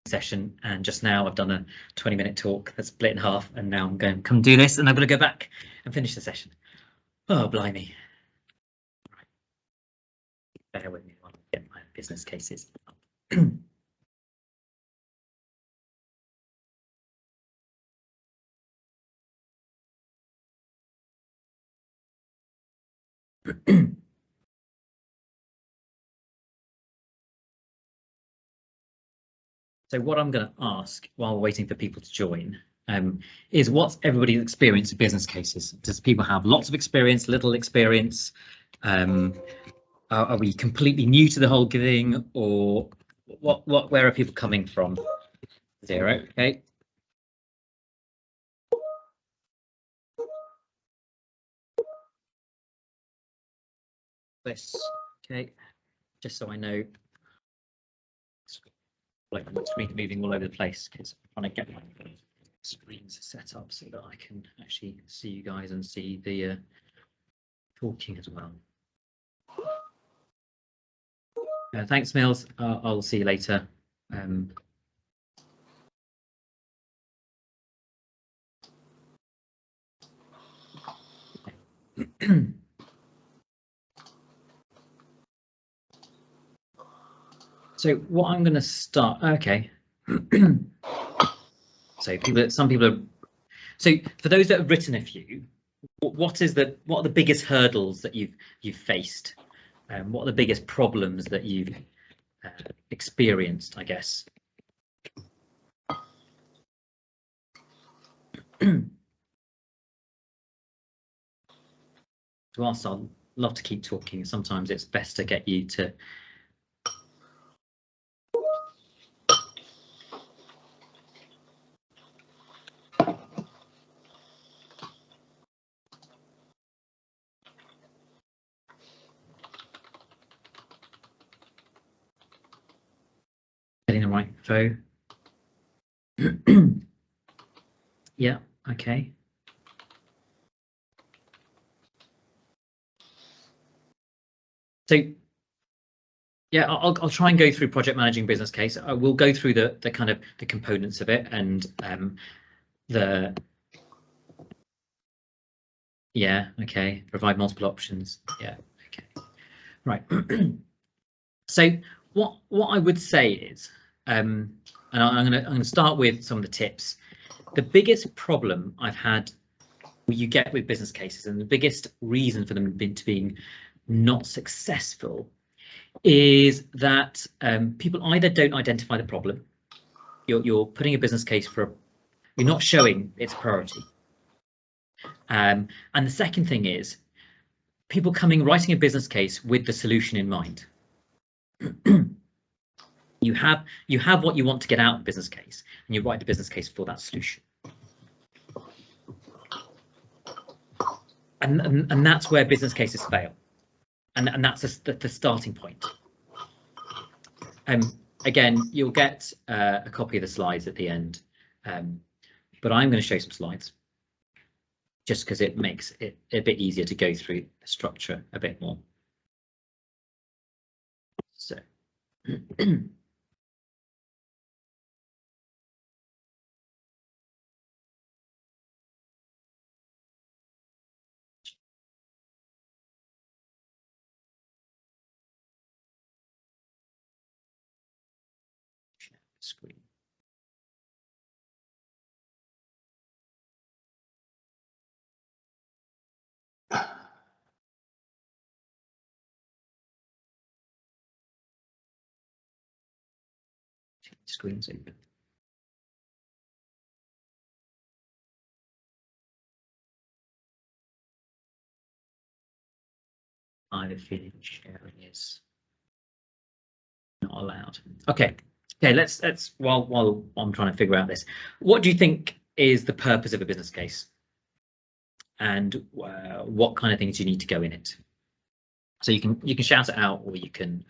session, and just now I've done a 20-minute talk that's split in half, and now I'm going to come do this, and I'm going to go back and finish the session. Oh, blimey. Right. Bear with me while I get my business cases up. So what I'm going to ask while waiting for people to join is, what's everybody's experience of business cases? Does people have lots of experience, little experience? Are we completely new to the whole thing, or where are people coming from? 0, okay. This, okay, just so I know. Like my screen moving all over the place because I'm trying to get my screens set up so that I can actually see you guys and see the talking as well. Thanks, Mills. I'll see you later. So what I'm going to start. Okay. So some people are. So for those that have written a few, what are the biggest hurdles that you've faced? What are the biggest problems that you've experienced, I guess? Whilst I'd love to keep talking, sometimes it's best to get you to getting the right info. Yeah, okay. So yeah, I'll try and go through project managing business case. I will go through the kind of the components of it and yeah, okay, provide multiple options. Yeah, okay, right. So what I would say is, and I'm gonna start with some of the tips. The biggest problem I've had you get with business cases, and the biggest reason for them being not successful, is that people either don't identify the problem. You're putting a business case you're not showing its priority. And the second thing is people writing a business case with the solution in mind. You have what you want to get out of the business case, and you write the business case for that solution. And that's where business cases fail, and that's the starting point. Again, you'll get a copy of the slides at the end, but I'm going to show some slides just because it makes it a bit easier to go through the structure a bit more. So screen. Screen's open. I have a feeling sharing is not allowed. Okay, let's while I'm trying to figure out this, what do you think is the purpose of a business case, and what kind of things do you need to go in it? So you can shout it out, or you can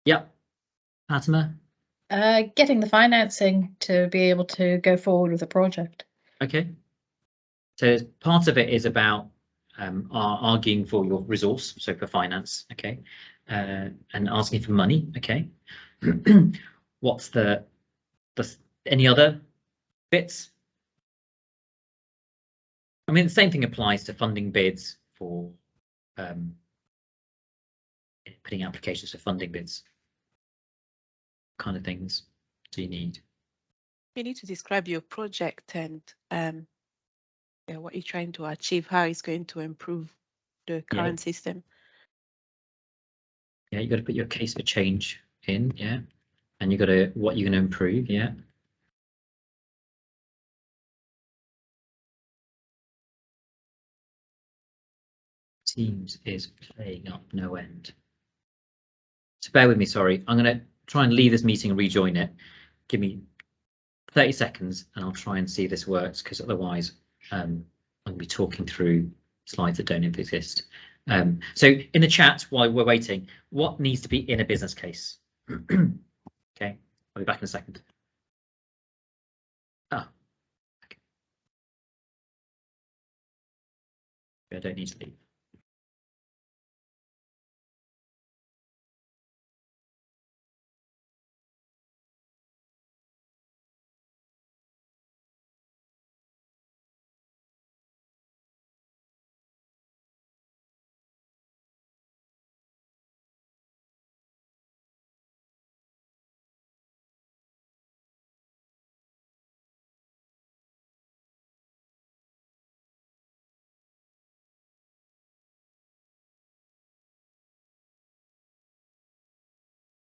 yeah, Fatima. Getting the financing to be able to go forward with the project. Okay, so part of it is about are arguing for your resource, so for finance, okay, and asking for money, okay. What's the any other bits? I mean, the same thing applies to funding bids for putting applications for funding bids. What kind of things do you need? You need to describe your project and what you're trying to achieve, how it's going to improve the current system. Yeah, you got to put your case for change in, yeah, and you got to what you're going to improve, yeah. Teams is playing up no end. So bear with me, sorry. I'm going to try and leave this meeting and rejoin it. Give me 30 seconds and I'll try and see if this works, because otherwise I'm going to be talking through slides that don't exist. So in the chat while we're waiting, what needs to be in a business case? Okay, I'll be back in a second. Ah, okay. I don't need to leave.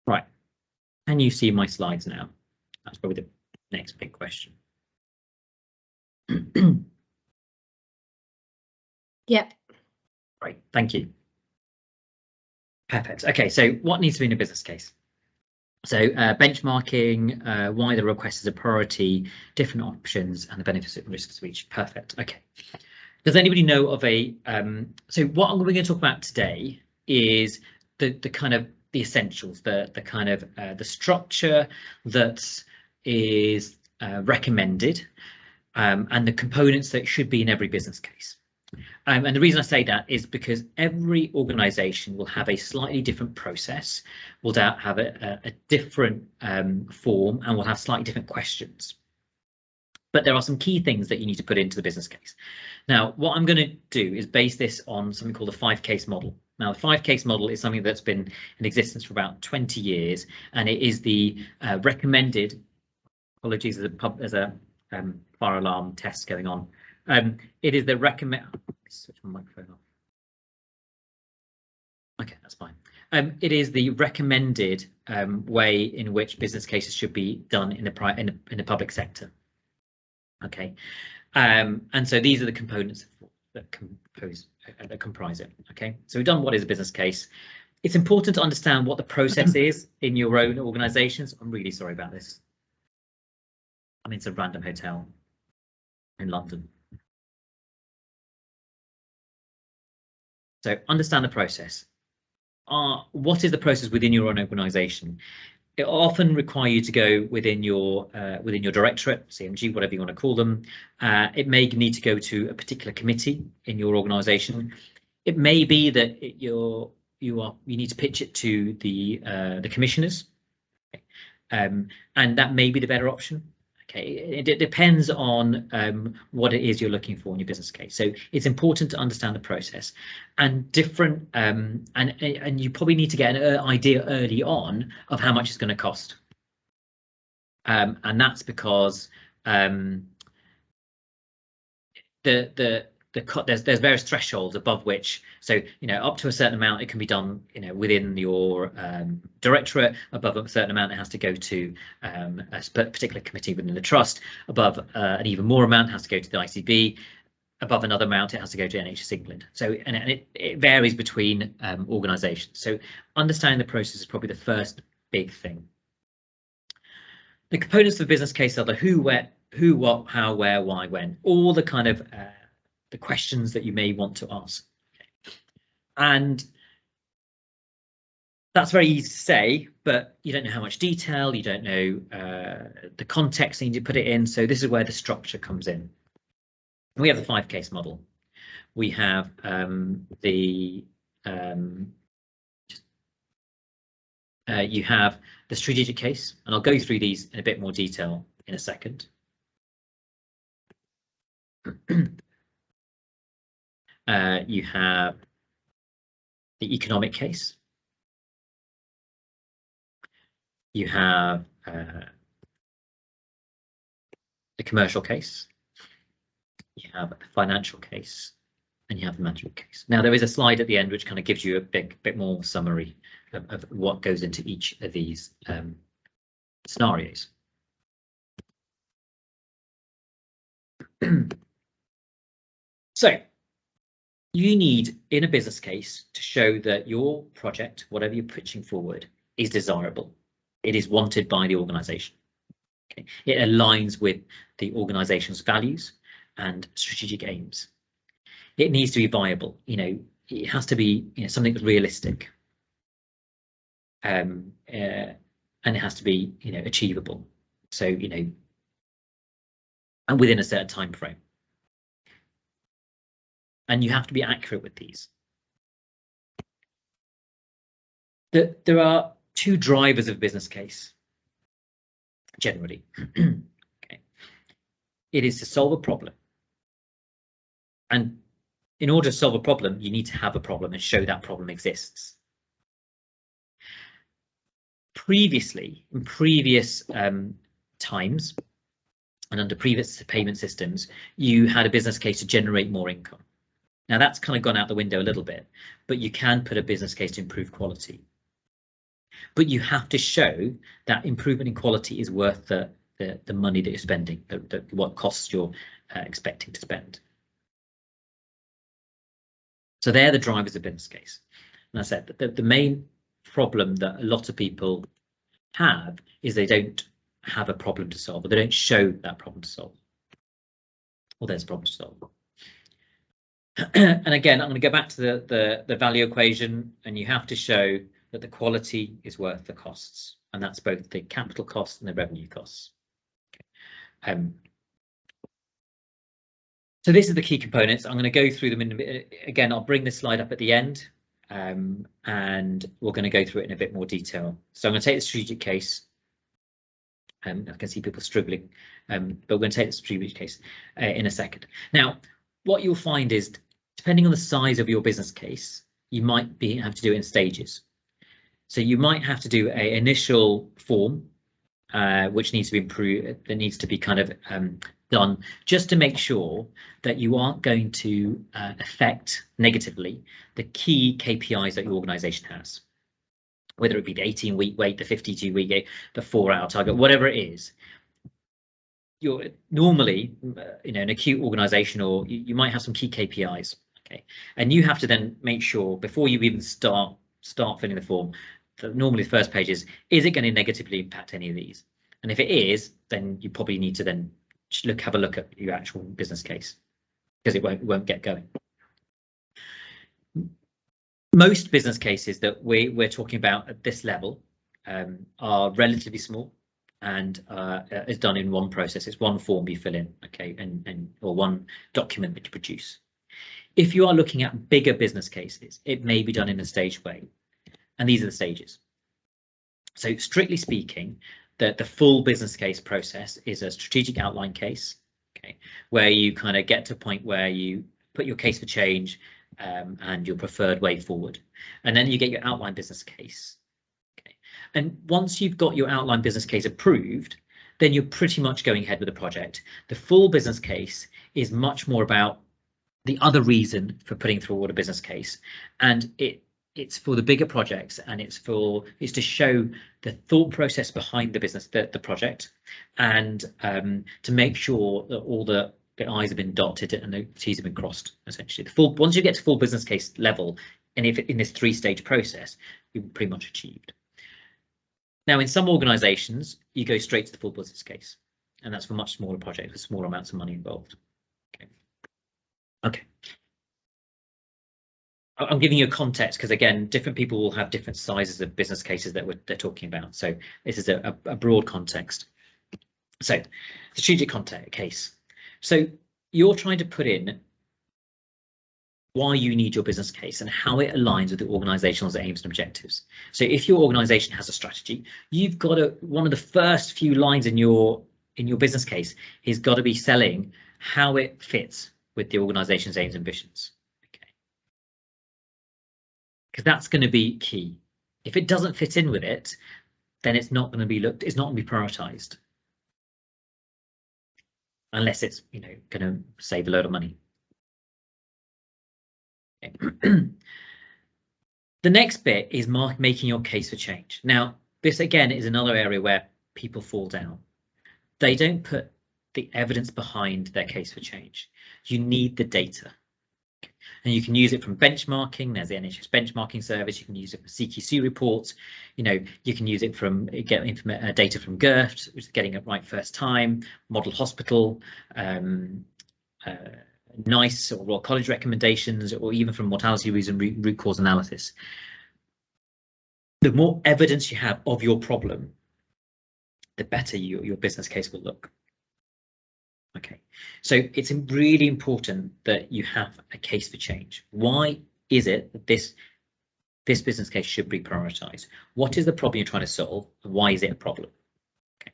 Right, can you see my slides now? That's probably the next big question. Yep. Right, thank you. Perfect. Okay, so what needs to be in a business case? So benchmarking, why the request is a priority, different options, and the benefits and risks of each. Perfect. Okay. Does anybody know of a? So what we're going to talk about today is the kind of the essentials, the kind of the structure that is recommended, and the components that should be in every business case. And the reason I say that is because every organisation will have a slightly different process, will have a different form, and will have slightly different questions. But there are some key things that you need to put into the business case. Now, what I'm going to do is base this on something called the 5-case model. Now, the 5-case model is something that's been in existence for about 20 years, and it is the recommended. Apologies, there's a fire alarm test going on. It is the recommend. Switch my microphone off. Okay, that's fine. It is the recommended way in which business cases should be done in the public sector. Okay, and so these are the components that comprise it. Okay, so we've done what is a business case. It's important to understand what the process is in your own organisations. I'm really sorry about this. I mean, it's a random hotel in London. So understand the process. What is the process within your own organisation? It often requires you to go within your directorate, CMG, whatever you want to call them. It may need to go to a particular committee in your organisation. It may be that you need to pitch it to the commissioners, and that may be the better option. Okay, it depends on what it is you're looking for in your business case. So it's important to understand the process and different, and you probably need to get an idea early on of how much it's going to cost. And that's because there's various thresholds above which, so up to a certain amount it can be done within your directorate. Above a certain amount it has to go to a particular committee within the trust. Above an even more amount has to go to the ICB. Above another amount it has to go to NHS England. So and it varies between organisations. So understanding the process is probably the first big thing. The components of the business case are the who, where, who, what, how, where, why, when, all the kind of the questions that you may want to ask. And that's very easy to say, but you don't know how much detail, you don't know the context you need to put it in. So this is where the structure comes in. We have the 5-case model. we have you have the strategic case, and I'll go through these in a bit more detail in a second. You have the economic case. You have the commercial case. You have the financial case, and you have the management case. Now, there is a slide at the end which kind of gives you a bit more summary of what goes into each of these scenarios. So you need, in a business case, to show that your project, whatever you're pitching forward, is desirable. It is wanted by the organization. Okay. It aligns with the organization's values and strategic aims. It needs to be viable. It has to be something that's realistic. And it has to be achievable. So and within a certain time frame. And you have to be accurate with these. There are two drivers of business case, generally. Okay. It is to solve a problem. And in order to solve a problem, you need to have a problem and show that problem exists. Previously, in previous times, and under previous payment systems, you had a business case to generate more income. Now that's kind of gone out the window a little bit, but you can put a business case to improve quality. But you have to show that improvement in quality is worth the money that you're spending, what costs you're expecting to spend. So they're the drivers of business case. And I said that the main problem that a lot of people have is they don't have a problem to solve, or they don't show that problem to solve. Or there's a problem to solve. And again, I'm going to go back to the value equation, and you have to show that the quality is worth the costs, and that's both the capital costs and the revenue costs. Okay. So this is the key components. I'm going to go through them in a bit. Again, I'll bring this slide up at the end, and we're going to go through it in a bit more detail. So I'm going to take the strategic case. I can see people struggling, but we're going to take the strategic case in a second. Now, what you'll find is, depending on the size of your business case, you might have to do it in stages. So you might have to do an initial form, which needs to be improved, that needs to be kind of done just to make sure that you aren't going to affect negatively the key KPIs that your organization has, whether it be the 18-week wait, the 52-week, the 4-hour target, whatever it is. You're normally, an acute organization, or you might have some key KPIs, okay, and you have to then make sure before you even start filling the form, that normally the first page is it going to negatively impact any of these? And if it is, then you probably need to then have a look at your actual business case, because it won't get going. Most business cases that we're talking about at this level are relatively small, and is done in one process. It's one form you fill in, okay, or one document that you produce. If you are looking at bigger business cases, it may be done in a staged way, and these are the stages. So strictly speaking, the full business case process is a strategic outline case, okay, where you kind of get to a point where you put your case for change and your preferred way forward, and then you get your outline business case. And once you've got your outline business case approved, then you're pretty much going ahead with the project. The full business case is much more about the other reason for putting forward a business case, and it's for the bigger projects, and it's to show the thought process behind the business, the project, and to make sure that all the I's have been dotted and the T's have been crossed. Essentially, once you get to full business case level, and if in this 3-stage process, you've pretty much achieved. Now, in some organizations, you go straight to the full business case, and that's for much smaller projects with smaller amounts of money involved. Okay. I'm giving you a context because, again, different people will have different sizes of business cases that they're talking about. So this is a broad context. So strategic context case. So you're trying to put in why you need your business case and how it aligns with the organization's aims and objectives. So if your organization has a strategy, you've got to, one of the first few lines in your business case is got to be selling how it fits with the organization's aims and ambitions. Okay. Because that's going to be key. If it doesn't fit in with it, then it's not going to be it's not going to be prioritized. Unless it's, you know, going to save a load of money. Okay. The next bit is making your case for change. Now, this again is another area where people fall down. They don't put the evidence behind their case for change. You need the data. And you can use it from benchmarking. There's the NHS benchmarking service. You can use it for CQC reports. You know, you can use it from getting data from GERT, which is getting it right first time, model hospital, NICE or Royal College recommendations, or even from mortality reason root cause analysis. The more evidence you have of your problem, the better your business case will look. Okay, so it's really important that you have a case for change. Why is it that this business case should be prioritized? What is the problem you're trying to solve, and why is it a problem? Okay.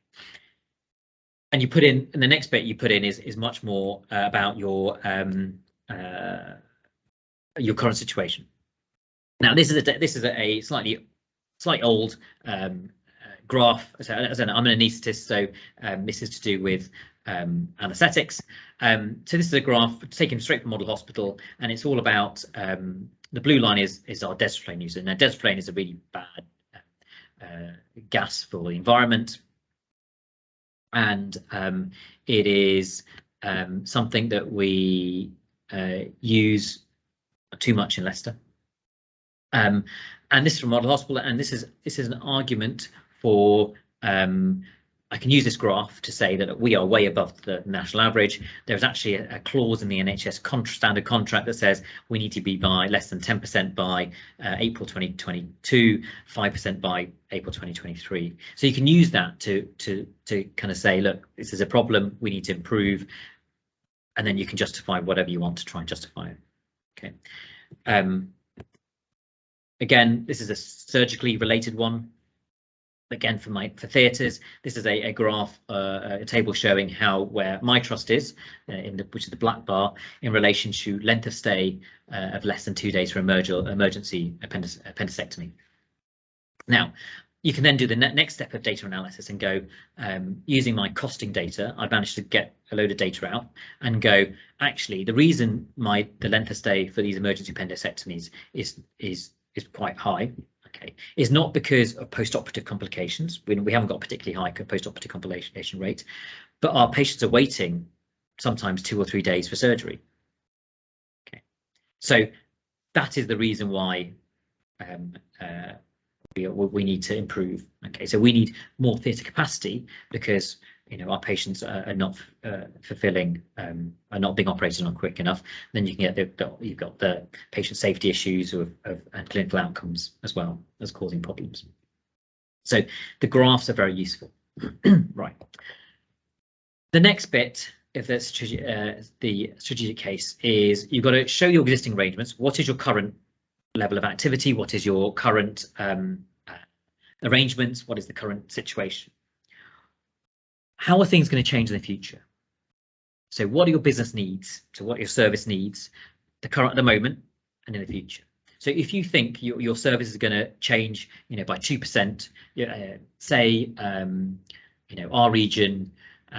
And you put in, and the next bit you put in is much more about your current situation. Now, this is a slightly old graph. As I'm an anaesthetist, so this is to do with anesthetics. So this is a graph taken straight from Model Hospital, and it's all about the blue line is our desiflurane use. Now, desiflurane is a really bad gas for the environment, and it is something that we use too much in Leicester. And this is from Model Hospital, and this is an argument for I can use this graph to say that we are way above the national average. There's actually a clause in the NHS standard contract that says we need to be by less than 10% by April 2022, 5% by April 2023. So you can use that to kind of say, look, this is a problem, we need to improve, and then you can justify whatever you want to try and justify it. Okay. Again, this is a surgically related one. Again, for theatres, this is a graph, a table showing where my trust is, which is the black bar, in relation to length of stay of less than 2 days for emergency appendectomy. Now, you can then do the next step of data analysis and go, using my costing data, I've managed to get a load of data out and go, actually, the reason the length of stay for these emergency appendectomies is quite high, okay, is not because of post-operative complications. We haven't got a particularly high post-operative complication rate, but our patients are waiting sometimes 2 or 3 days for surgery. Okay, so that is the reason why we need to improve. Okay, so we need more theatre capacity because, you know, our patients are not fulfilling, are not being operated on quick enough. Then you can get you've got the patient safety issues and clinical outcomes as well as causing problems. So the graphs are very useful. Right. The next bit of the strategic case is you've got to show your existing arrangements. What is your current level of activity? What is your current arrangements? What is the current situation? How are things going to change in the future? So what are your business needs? So what are your service needs, at the moment and in the future? So if you think your service is going to change, you know, by 2%, say, you know, our region, you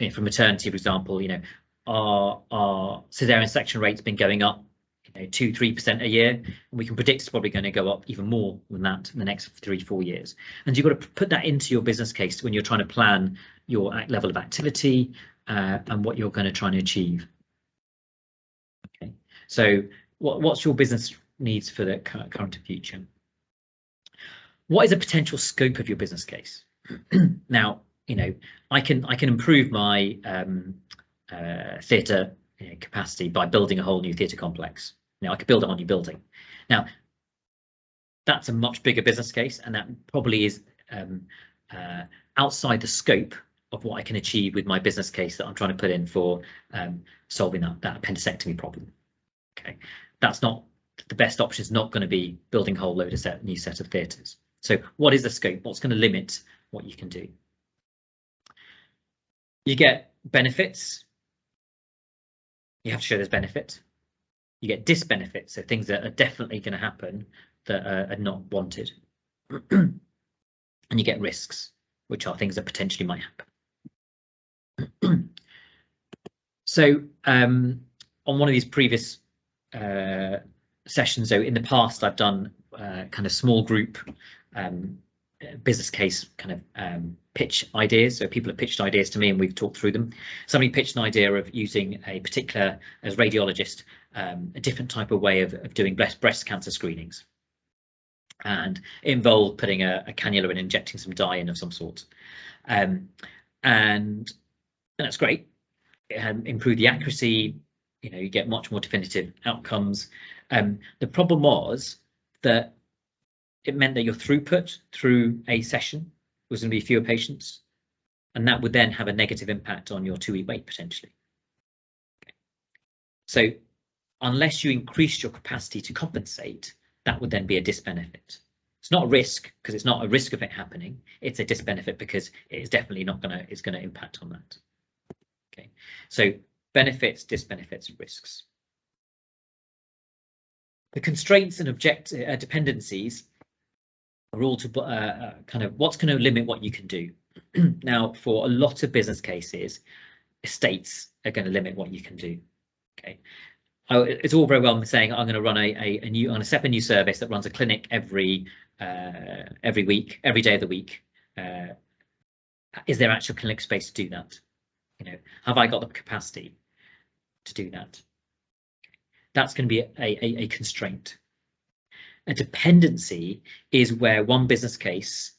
know, for maternity, for example, you know, our cesarean section rate's been going up, you know, 2-3% a year, and we can predict it's probably going to go up even more than that in the next 3 to 4 years. And you've got to put that into your business case when you're trying to plan your level of activity and what you're going to try and achieve. Okay, so what's your business needs for the current and future? What is a potential scope of your business case? Now, you know, I can improve my theatre capacity by building a whole new theatre complex. Now, I could build a whole new building. Now, that's a much bigger business case, and that probably is outside the scope of what I can achieve with my business case that I'm trying to put in for solving that appendectomy problem. Okay. Okay, that's not the best option. Is not going to be building a whole load of new set of theatres. So what is the scope? What's going to limit what you can do? You get benefits. You have to show there's benefit. You get disbenefits, so things that are definitely going to happen that are not wanted. And you get risks, which are things that potentially might happen. So on one of these previous sessions, so in the past, I've done kind of small group business case kind of pitch ideas. So people have pitched ideas to me and we've talked through them. Somebody pitched an idea of using a particular, as radiologist, a different type of way of doing breast cancer screenings. And it involved putting a cannula and injecting some dye in of some sort. And that's great. It had improved the accuracy, you know, you get much more definitive outcomes. The problem was that it meant that your throughput through a session was going to be fewer patients, and that would then have a negative impact on your 2-week wait potentially. Okay. So unless you increase your capacity to compensate, that would then be a disbenefit. It's not a risk because it's not a risk of it happening. It's a disbenefit because it is definitely not going to, it's going to impact on that. Okay, so benefits, disbenefits, risks. The constraints and dependencies are all to kind of what's going to limit what you can do. Now, for a lot of business cases, estates are going to limit what you can do. Okay, it's all very well saying I'm going to run I'm going to set up a new service that runs a clinic every week, every day of the week. Is there actual clinic space to do that? You know, have I got the capacity to do that? That's going to be a constraint. A dependency is where one business case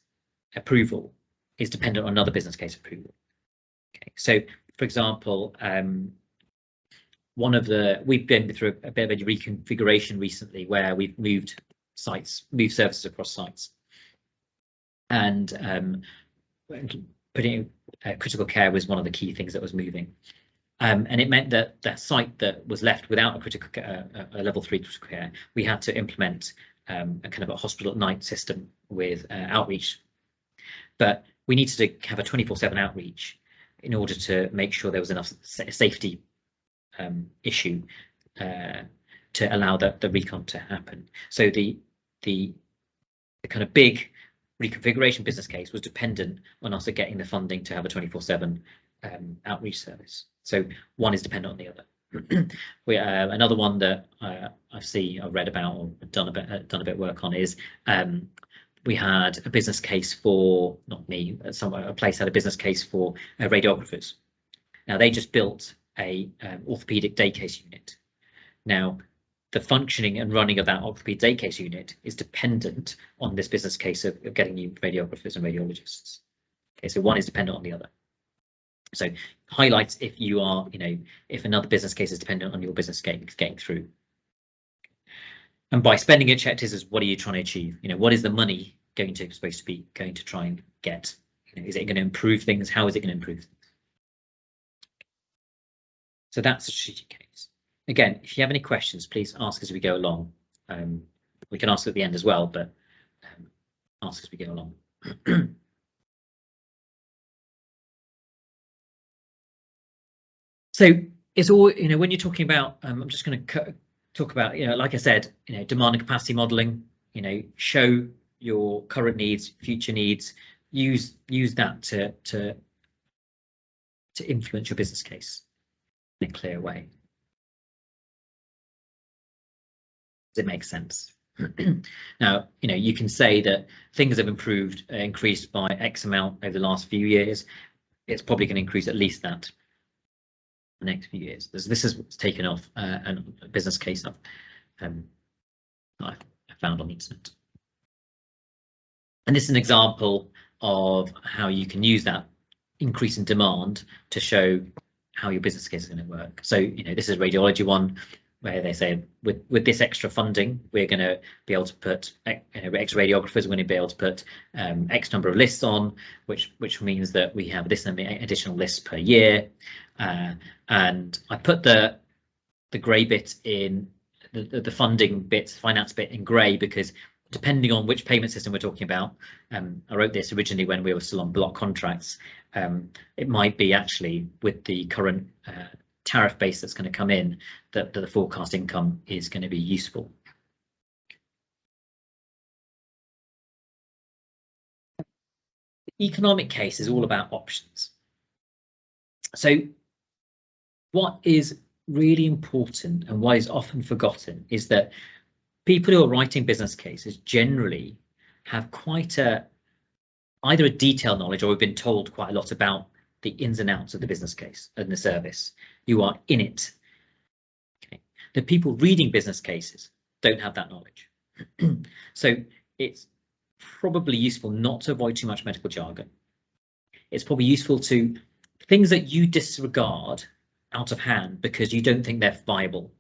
approval is dependent on another business case approval. Okay, so for example, we've been through a bit of a reconfiguration recently where we've moved services across sites, and putting critical care was one of the key things that was moving. And it meant that that site that was left without a critical a level 3 critical care, we had to implement a kind of a hospital at night system with outreach. But we needed to have a 24/7 outreach in order to make sure there was enough safety issue to allow the recon to happen. So the kind of big reconfiguration business case was dependent on us getting the funding to have a 24/7 outreach service. So one is dependent on the other. Another one that I've read about or done a bit of work on is we had a business case for, not me, a place had a business case for radiographers. Now they just built a orthopedic day case unit. Now the functioning and running of that orthopedic day case unit is dependent on this business case of getting new radiographers and radiologists. Okay, so one is dependent on the other. So highlights if you are, you know, if another business case is dependent on your business getting through. And by spending it checked is what are you trying to achieve? You know, what is the money supposed to be going to try and get? You know, is it going to improve things? How is it going to improve things? So that's a strategic case. Again, if you have any questions, please ask as we go along. We can ask at the end as well, but ask as we go along. So it's all, you know, when you're talking about, I'm just going to talk about, you know, like I said, you know, demand and capacity modeling, you know, show your current needs, future needs, use that to influence your business case in a clear way. Does it make sense? Now, you know, you can say that things have increased by X amount over the last few years. It's probably going to increase at least that the next few years. This is what's taken off a business case I found on the internet. And this is an example of how you can use that increase in demand to show how your business case is going to work. So, you know, this is a radiology one where they say with this extra funding, we're going to be able to put X radiographers, we're going to be able to put X number of lists on, which means that we have this additional lists per year. And I put the grey bit in the funding bits, finance bit in grey, because depending on which payment system we're talking about, I wrote this originally when we were still on block contracts. It might be actually with the current tariff base that's going to come in that the forecast income is going to be useful. The economic case is all about options. So what is really important and what is often forgotten is that people who are writing business cases generally have quite either a detailed knowledge, or have been told quite a lot about the ins and outs of the business case and the service. You are in it. Okay. The people reading business cases don't have that knowledge. So it's probably useful not to avoid too much medical jargon. It's probably useful to things that you disregard out of hand because you don't think they're viable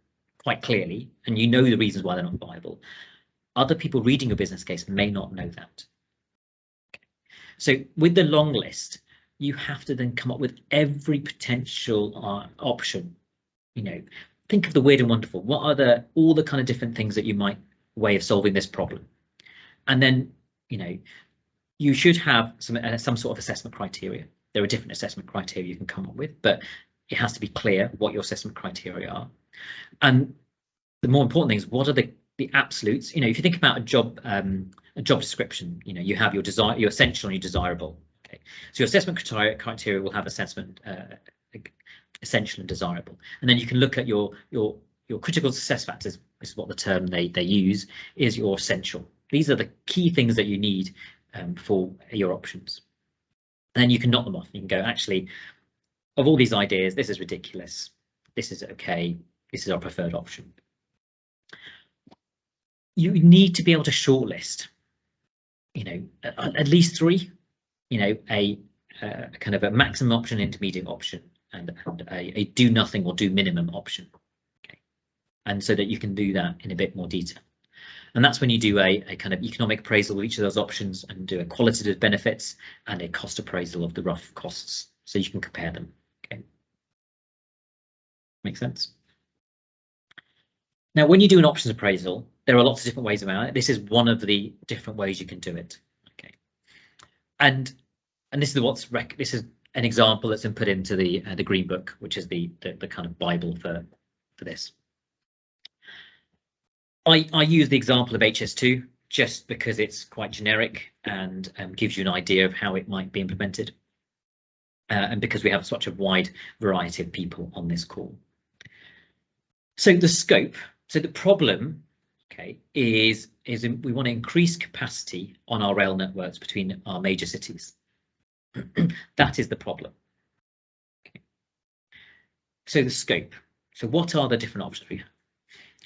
quite clearly, and you know the reasons why they're not viable. Other people reading your business case may not know that. Okay. So with the long list, you have to then come up with every potential option. You know, think of the weird and wonderful. What are all the kind of different things that you might way of solving this problem? And then, you know, you should have some sort of assessment criteria. There are different assessment criteria you can come up with, but it has to be clear what your assessment criteria are. And the more important thing is, what are the absolutes? You know, if you think about a job description, you know, you have your essential and your desirable. Okay, so your assessment criteria will have assessment essential and desirable, and then you can look at your critical success factors. This is what the term they use is your essential. These are the key things that you need for your options. And then you can knock them off. You can go, actually, of all these ideas, this is ridiculous. This is okay. This is our preferred option. You need to be able to shortlist, you know, at least 3, you know, a kind of a maximum option, intermediate option, and a do nothing or do minimum option. Okay, and so that you can do that in a bit more detail. And that's when you do a kind of economic appraisal of each of those options and do a qualitative benefits and a cost appraisal of the rough costs, so you can compare them. Okay, make sense? Now, when you do an options appraisal, there are lots of different ways around it. This is one of the different ways you can do it. Okay, and this is this is an example that's been put into the Green Book, which is the kind of Bible for this. I use the example of HS2 just because it's quite generic and gives you an idea of how it might be implemented, and because we have such a wide variety of people on this call. So the scope. So the problem, okay, is we want to increase capacity on our rail networks between our major cities. That is the problem. Okay. So the scope. So what are the different options we have?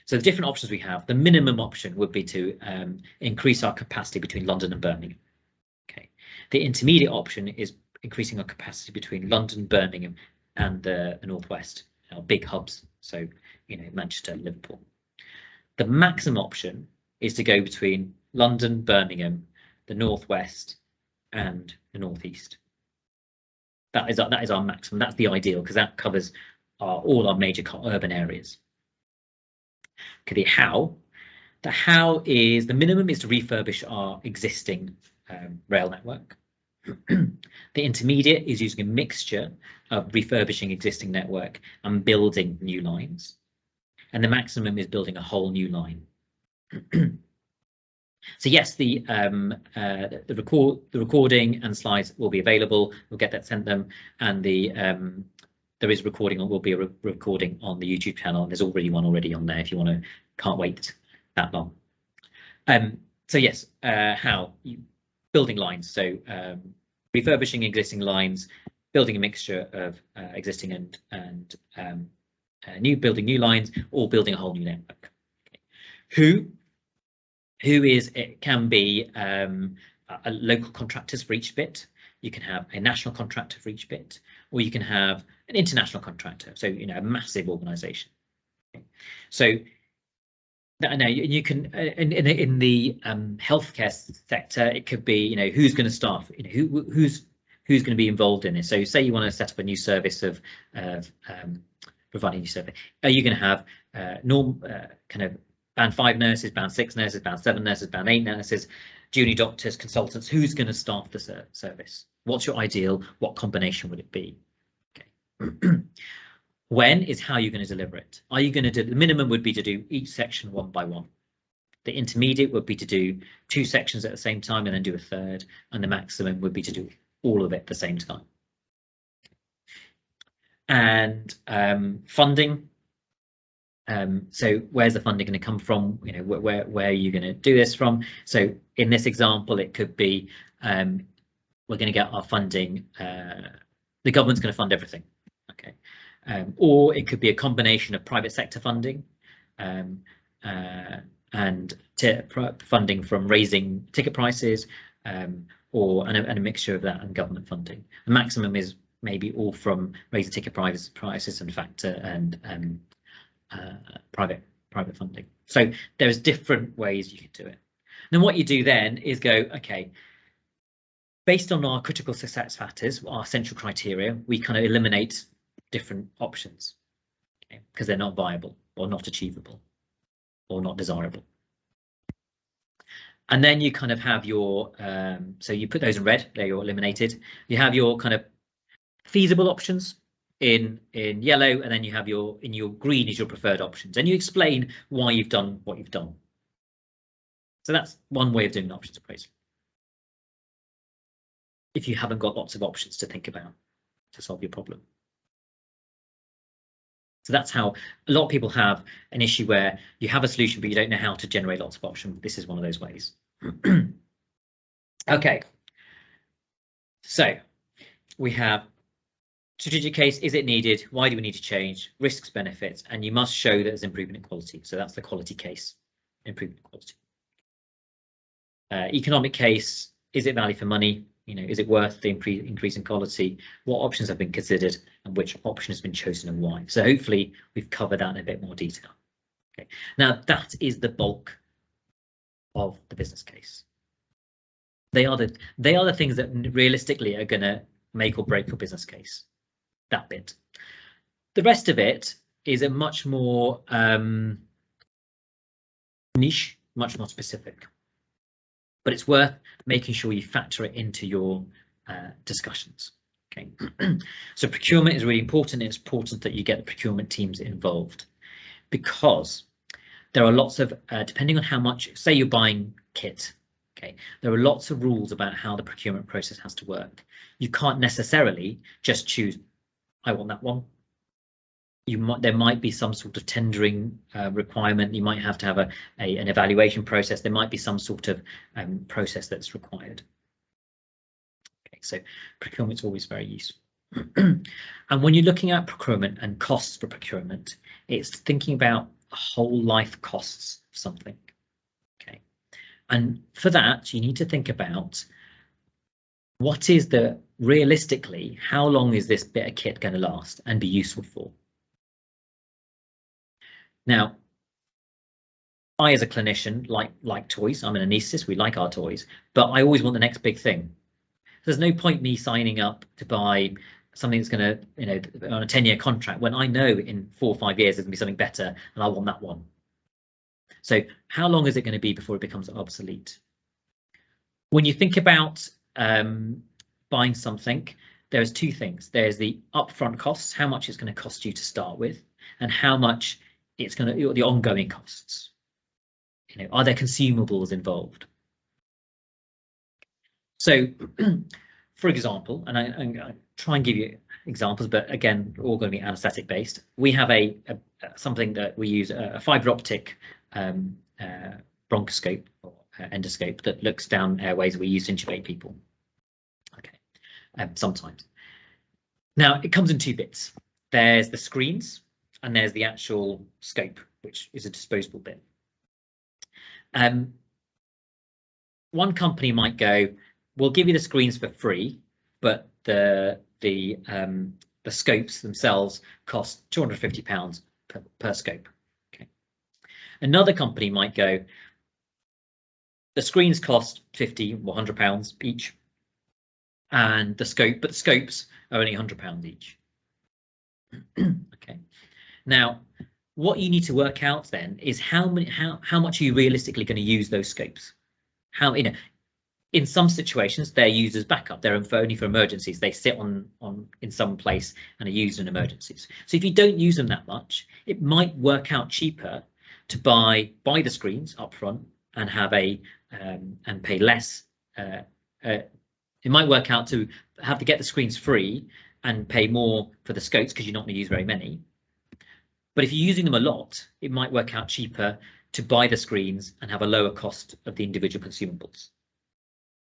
So the different options we have, the minimum option would be to increase our capacity between London and Birmingham. Okay. The intermediate option is increasing our capacity between London, Birmingham, and the Northwest, our big hubs. So, you know, Manchester, Liverpool. The maximum option is to go between London, Birmingham, the Northwest, and the Northeast. That is our maximum. That's the ideal, because that covers all our major urban areas. Okay, the how is the minimum is to refurbish our existing rail network. The intermediate is using a mixture of refurbishing existing network and building new lines. And the maximum is building a whole new line. So yes, the recording and slides will be available. We'll get that sent them, and there is recording, or will be a recording on the YouTube channel. And there's already one on there if you want to. Can't wait that long. So yes, how building lines. So refurbishing existing lines, building a mixture of existing and building new lines, or building a whole new network. Okay. Who is, it can be a local contractors for each bit. You can have a national contractor for each bit, or you can have an international contractor. So, you know, a massive organization. Okay. So I know you can in the healthcare sector, it could be, you know, who's going to staff, you know, who's going to be involved in it. So say you want to set up a new service of providing you service. Are you going to have kind of band 5 nurses, band 6 nurses, band 7 nurses, band 8 nurses, junior doctors, consultants? Who's going to staff the service? What's your ideal? What combination would it be? Okay. When is how you're going to deliver it. Are you going to do, the minimum would be to do each section one by one. The intermediate would be to do 2 sections at the same time and then do a third, and the maximum would be to do all of it at the same time. And funding. So where's the funding going to come from? You know, where are you going to do this from? So in this example, it could be we're going to get our funding. The government's going to fund everything. Okay. Or it could be a combination of private sector funding and funding from raising ticket prices, or a mixture of that and government funding. The maximum is maybe all from raising ticket prices and factor and private funding. So there's different ways you can do it. Then what you do then is go, okay, based on our critical success factors, our central criteria, we kind of eliminate different options, okay, because they're not viable or not achievable or not desirable. And then you kind of have your, so you put those in red, they're your eliminated. You have your kind of feasible options in yellow, and then you have your, in your green is your preferred options. And you explain why you've done what you've done. So that's one way of doing an options appraisal. If you haven't got lots of options to think about to solve your problem. So that's how a lot of people have an issue where you have a solution, but you don't know how to generate lots of options. This is one of those ways. Okay. So we have strategic case. Is it needed? Why do we need to change? Risks, benefits, and you must show that there's improvement in quality. So that's the quality case, improvement in quality. Economic case. Is it value for money? You know, is it worth the increase in quality? What options have been considered and which option has been chosen and why? So hopefully we've covered that in a bit more detail. Okay. Now that is the bulk of the business case. They are the things that realistically are going to make or break your business case. That bit. The rest of it is a much more niche, much more specific. But it's worth making sure you factor it into your discussions. Okay. So procurement is really important. It's important that you get the procurement teams involved, because there are lots of, depending on how much, say you're buying kit, okay, there are lots of rules about how the procurement process has to work. You can't necessarily just choose, I want that one. There might be some sort of tendering requirement. You might have to have an evaluation process. There might be some sort of process that's required. Okay, so procurement's always very useful. And when you're looking at procurement and costs for procurement, it's thinking about whole life costs of something. Okay, and for that you need to think about what is the realistically, how long is this bit of kit going to last and be useful for? Now, I as a clinician like toys. I'm an anaesthetist, we like our toys, but I always want the next big thing. There's no point me signing up to buy something that's going to, you know, on a 10-year contract when I know in 4 or 5 years there's going to be something better and I want that one. So how long is it going to be before it becomes obsolete? When you think about buying something, there's 2 things. There's the upfront costs, how much it's going to cost you to start with, and how much it's going to, the ongoing costs. You know, are there consumables involved? So, for example, and I try and give you examples, but again, all going to be anaesthetic based. We have something that we use, a fibre optic bronchoscope or endoscope that looks down airways. We use to intubate people. Okay, sometimes. Now it comes in 2 bits. There's the screens and there's the actual scope, which is a disposable bit. One company might go, we'll give you the screens for free, but the scopes themselves cost £250 per scope. Okay. Another company might go, the screens cost £50 or £100 each, and the scopes are only £100 each. Okay. Now, what you need to work out then is how much are you realistically going to use those scopes? How, you know, in some situations they're used as backup. They're only for emergencies. They sit on in some place and are used in emergencies. So if you don't use them that much, it might work out cheaper to buy the screens up front and have and pay less. It might work out to have to get the screens free and pay more for the scopes because you're not going to use very many. But if you're using them a lot, it might work out cheaper to buy the screens and have a lower cost of the individual consumables.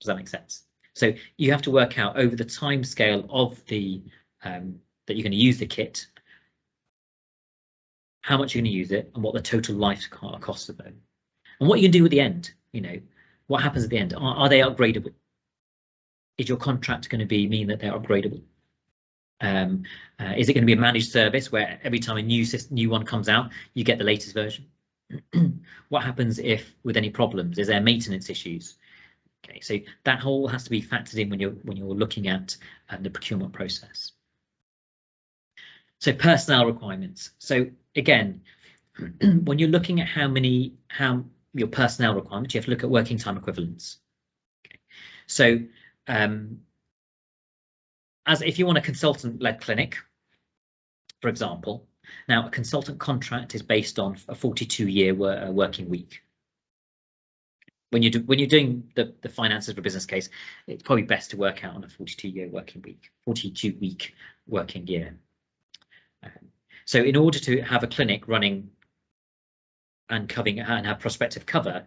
Does that make sense? So you have to work out over the time scale of the that you're going to use the kit, how much you're going to use it, and what the total life cost of them, and what you can do at the end. You know, what happens at the end? Are they upgradable? Is your contract going to mean that they're upgradable? Is it going to be a managed service where every time a new one comes out, you get the latest version? What happens if with any problems? Is there maintenance issues? Okay, so that whole has to be factored in when you're looking at the procurement process. So personnel requirements. So again, when you're looking at how your personnel requirements, you have to look at working time equivalents. Okay. So as if you want a consultant-led clinic, for example, now a consultant contract is based on a 42-year working week. When you're doing the finances for a business case, it's probably best to work out on a 42-year working week, 42-week working year. So in order to have a clinic running and have prospective cover,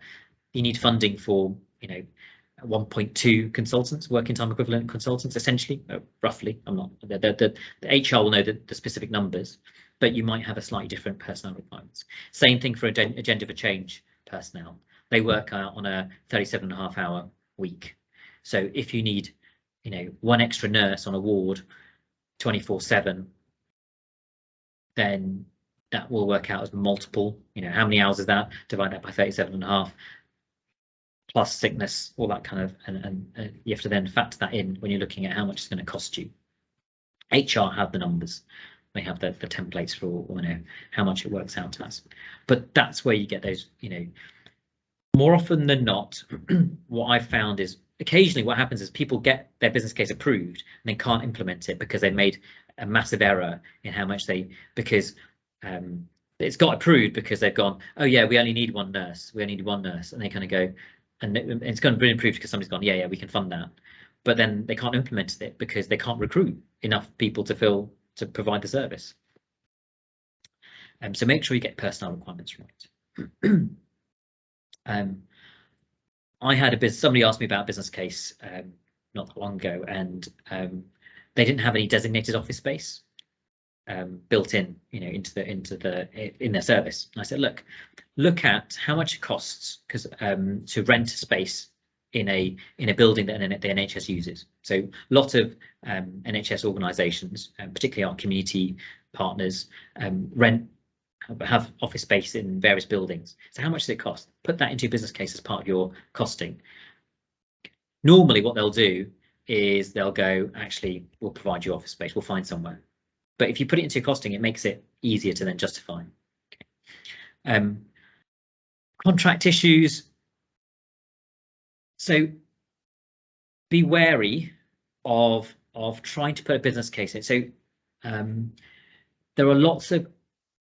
you need funding for 1.2 consultants, working time equivalent consultants, essentially, roughly. I'm not the HR will know the specific numbers, but you might have a slightly different personnel requirements. Same thing for agenda for change personnel. They work on a 37.5-hour week. So if you need, one extra nurse on a ward 24/7, then that will work out as multiple. How many hours is that? Divide that by 37.5, plus sickness, all that kind of, and you have to then factor that in when you're looking at how much it's going to cost you. HR have the numbers. They have the templates for how much it works out as. But that's where you get those, more often than not, what I've found is occasionally what happens is people get their business case approved and they can't implement it because they made a massive error in how much because it's got approved because they've gone, oh yeah, we only need one nurse, and they kind of go, and it's going to be approved because somebody's gone, yeah, we can fund that, but then they can't implement it because they can't recruit enough people to provide the service. So make sure you get personnel requirements right. I had somebody asked me about a business case not that long ago, and they didn't have any designated office space built in, in their service. And I said, look at how much it costs to rent a space in a building that the NHS uses. So a lot of NHS organisations, particularly our community partners, have office space in various buildings. So how much does it cost? Put that into your business case as part of your costing. Normally what they'll do is they'll go, actually, we'll provide you office space, we'll find somewhere. But if you put it into your costing, it makes it easier to then justify. Okay. Contract issues. So be wary of trying to put a business case in. So there are lots of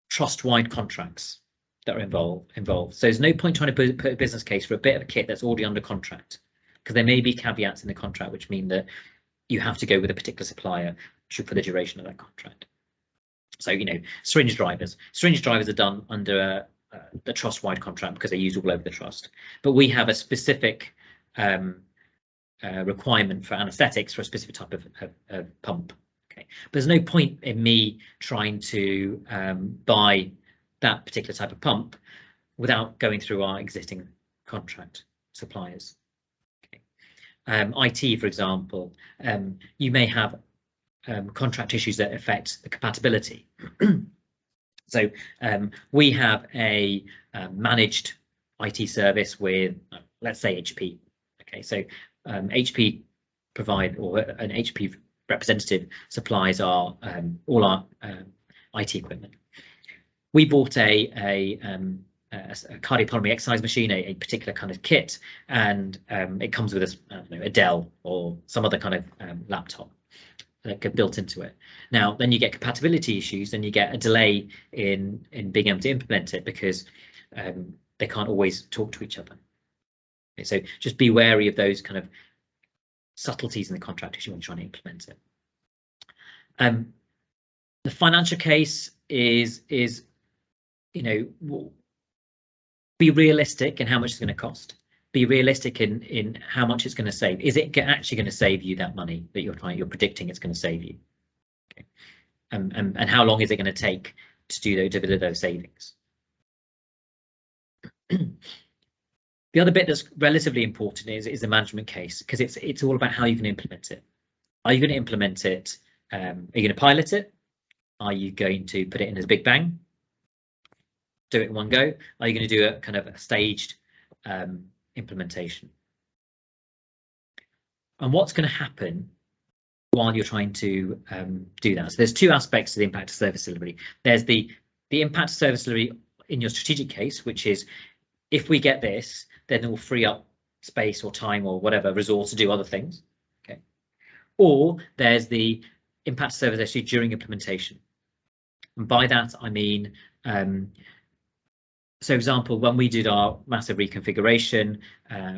trust-wide contracts that are involved. So there's no point trying to put a business case for a bit of a kit that's already under contract, because there may be caveats in the contract which mean that you have to go with a particular supplier for the duration of that contract. So syringe drivers are done under the trust-wide contract because they're used all over the trust, but we have a specific requirement for anaesthetics for a specific type of pump. Okay, but there's no point in me trying to buy that particular type of pump without going through our existing contract suppliers. Okay. IT, for example, you may have contract issues that affect the compatibility. So we have a managed IT service with, let's say, HP. Okay, so HP provide, or an HP representative supplies all our IT equipment. we bought a cardiopulmonary exercise machine, a particular kind of kit, and it comes with a Dell or some other kind of laptop built into it. Now, then you get compatibility issues, and you get a delay in being able to implement it because they can't always talk to each other. Okay, so just be wary of those kind of subtleties in the contract as you're trying to implement it. The financial case is be realistic in how much it's going to cost. Be realistic in how much it's going to save. Is it actually going to save you that money that you're predicting it's going to save you? Okay. And how long is it going to take to deliver those savings? The other bit that's relatively important is the management case, because it's all about how you can implement it. Are you going to implement it? Are you going to pilot it? Are you going to put it in as a big bang? Do it in one go? Are you going to do a kind of a staged implementation? And what's going to happen while you're trying to do that? So there's two aspects to the impact of service delivery. There's the impact of service delivery in your strategic case, which is if we get this, then it will free up space or time or whatever resource to do other things. Okay. Or there's the impact of service actually during implementation. And by that I mean, so for example, when we did our massive reconfiguration,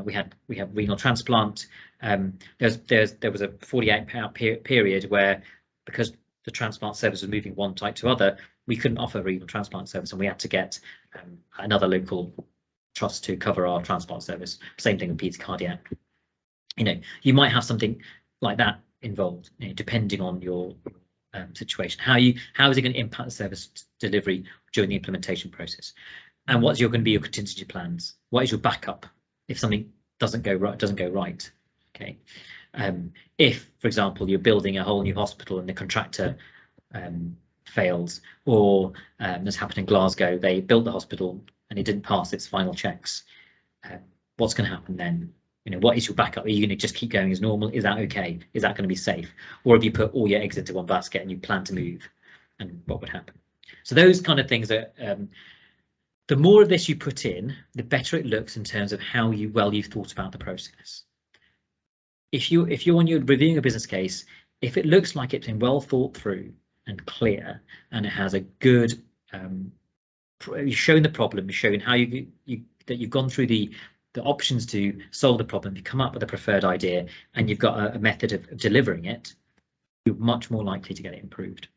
we had renal transplant. There was a 48-hour period where, because the transplant service was moving one type to other, we couldn't offer renal transplant service, and we had to get another local trust to cover our transplant service. Same thing with peds cardiac. You might have something like that involved, depending on your situation. How is it going to impact the service delivery during the implementation process? And what's going to be your contingency plans? What is your backup if something doesn't go right? Okay. If, for example, you're building a whole new hospital and the contractor fails, or as happened in Glasgow, they built the hospital and it didn't pass its final checks. What's going to happen then? What is your backup? Are you going to just keep going as normal? Is that okay? Is that going to be safe? Or have you put all your eggs into one basket and you plan to move? And what would happen? So those kind of things are. The more of this you put in, the better it looks in terms of how well you've thought about the process. If you're reviewing a business case, if it looks like it's been well thought through and clear, and it has a good, you've shown the problem, you've shown how that you've gone through the options to solve the problem, you come up with a preferred idea, and you've got a method of delivering it, you're much more likely to get it improved.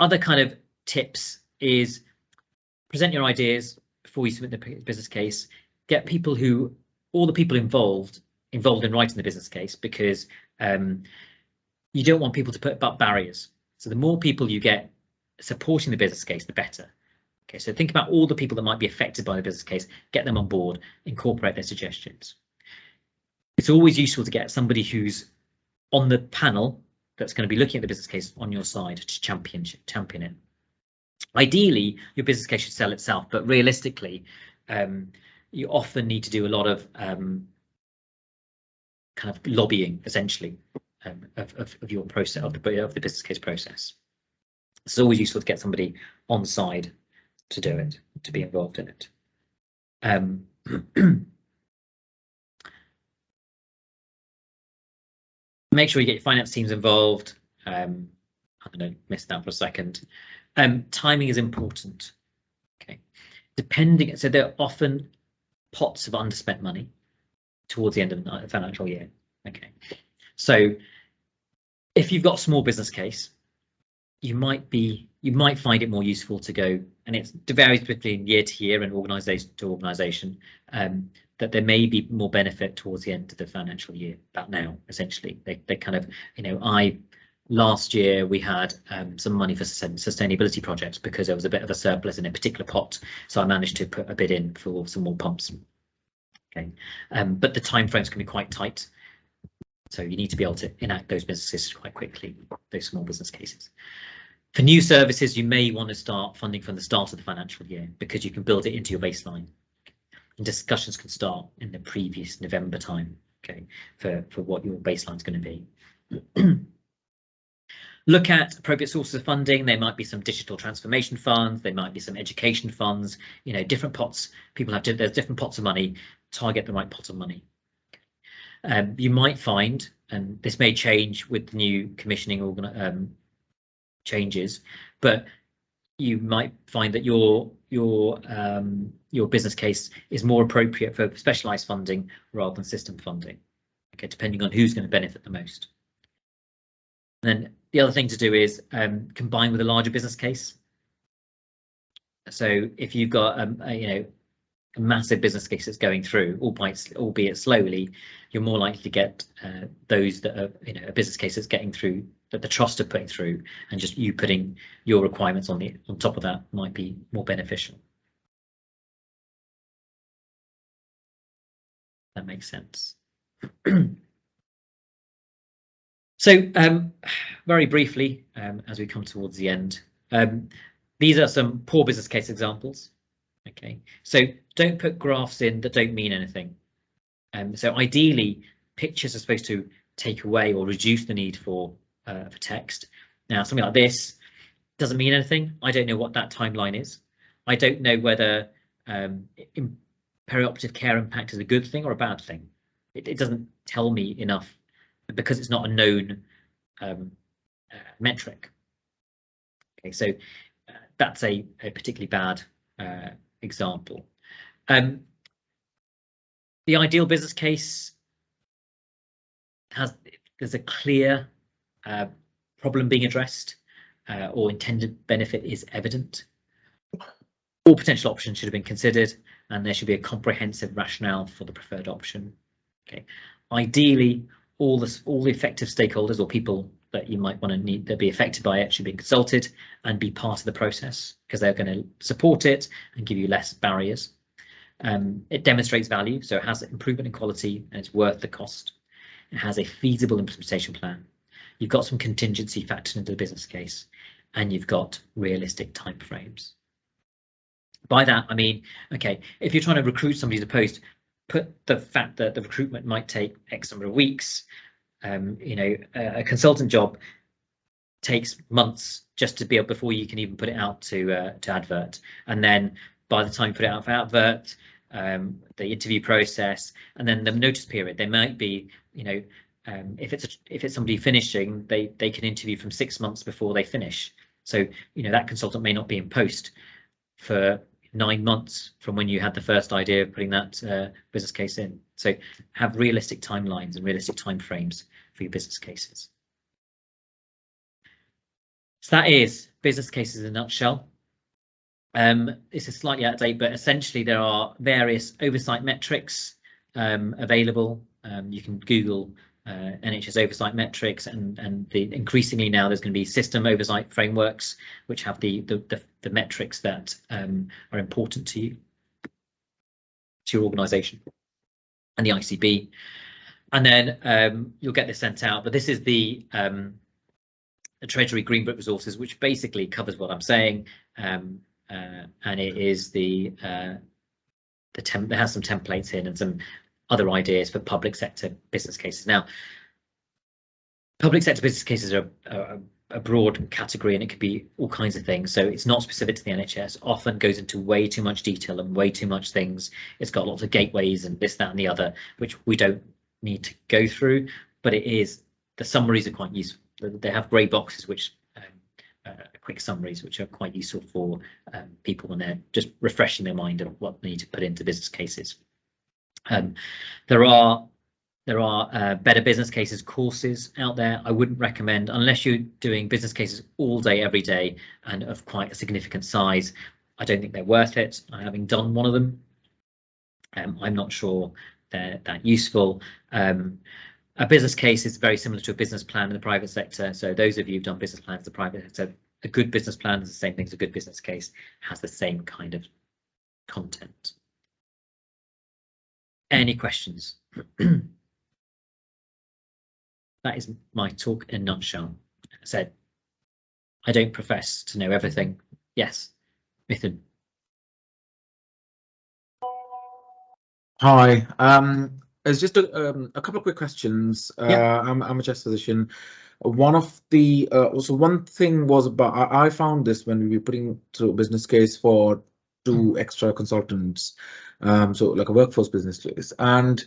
Other kind of tips is present your ideas before you submit the business case. Get all the people involved in writing the business case, because you don't want people to put up barriers. So the more people you get supporting the business case, the better. Okay, so think about all the people that might be affected by the business case, get them on board, incorporate their suggestions. It's always useful to get somebody who's on the panel that's going to be looking at the business case on your side to champion it. Ideally, your business case should sell itself, but realistically, you often need to do a lot of kind of lobbying, essentially, of your process, of the business case process. It's always useful to get somebody on side to do it, to be involved in it. Make sure you get your finance teams involved. I'm going to miss that for a second. Timing is important. Okay, so there are often pots of underspent money towards the end of the financial year. Okay, so if you've got a small business case, you might find it more useful to go, and it varies between year to year and organisation to organisation, that there may be more benefit towards the end of the financial year. About now, essentially, they kind of, last year we had some money for sustainability projects because there was a bit of a surplus in a particular pot, so I managed to put a bid in for some more pumps. Okay, but the timeframes can be quite tight, so you need to be able to enact those businesses quite quickly, those small business cases. For new services, you may want to start funding from the start of the financial year, because you can build it into your baseline. And discussions can start in the previous November time, okay, for what your baseline is going to be. Look at appropriate sources of funding. There might be some digital transformation funds. There might be some education funds. You know, different pots. People have there's different pots of money. Target the right pot of money. You might find, and this may change with the new commissioning changes, but you might find that your business case is more appropriate for specialised funding rather than system funding. Okay, depending on who's going to benefit the most. And then the other thing to do is combine with a larger business case. So if you've got a massive business case that's going through, albeit slowly, you're more likely to get those that are a business case that's getting through, that the trust are putting through, and just you putting your requirements on top of that might be more beneficial. That makes sense. So very briefly, as we come towards the end, these are some poor business case examples. Okay, so don't put graphs in that don't mean anything. So ideally, pictures are supposed to take away or reduce the need for text. Now, something like this doesn't mean anything. I don't know what that timeline is. I don't know whether perioperative care impact is a good thing or a bad thing. It doesn't tell me enough because it's not a known metric. Okay, so that's a particularly bad example. The ideal business case there's a clear problem being addressed or intended benefit is evident. All potential options should have been considered, and there should be a comprehensive rationale for the preferred option. Okay, ideally, all the effective stakeholders or people that you might want to need to be affected by it should be consulted and be part of the process, because they're going to support it and give you less barriers. It demonstrates value, so it has improvement in quality and it's worth the cost. It has a feasible implementation plan. You've got some contingency factored into the business case, and you've got realistic timeframes. By that, I mean, okay, if you're trying to recruit somebody to post, put the fact that the recruitment might take X number of weeks. A consultant job takes months just to be able before you can even put it out to advert, and then by the time you put it out for advert, the interview process, and then the notice period. There might be, if it's somebody finishing, they can interview from 6 months before they finish. So that consultant may not be in post for 9 months from when you had the first idea of putting that business case in. So have realistic timelines and realistic timeframes for your business cases. So that is business cases in a nutshell. This is slightly out of date, but essentially there are various oversight metrics available. You can Google NHS oversight metrics, and increasingly now there's going to be system oversight frameworks which have the metrics that are important to you, to your organisation, and the ICB, and then you'll get this sent out. But this is the Treasury Green Book resources, which basically covers what I'm saying, and it is it has some templates in and some other ideas for public sector business cases. Now, public sector business cases are a broad category, and it could be all kinds of things. So it's not specific to the NHS. Often goes into way too much detail and way too much things. It's got lots of gateways and this, that, and the other, which we don't need to go through. But the summaries are quite useful. They have grey boxes, which quick summaries, which are quite useful for people when they're just refreshing their mind of what they need to put into business cases. There are better business cases courses out there. I wouldn't recommend, unless you're doing business cases all day, every day, and of quite a significant size. I don't think they're worth it. Having done one of them, I'm not sure they're that useful. A business case is very similar to a business plan in the private sector. So those of you who've done business plans in the private sector, a good business plan is the same thing as a good business case, has the same kind of content. Any questions? That is my talk in a nutshell. I said, I don't profess to know everything. Yes, Mithan. Hi. It's just a couple of quick questions. Yeah. I'm a chess physician. One of the also one thing was about I found this when we were putting through a business case for 2 extra consultants, so like a workforce business case, and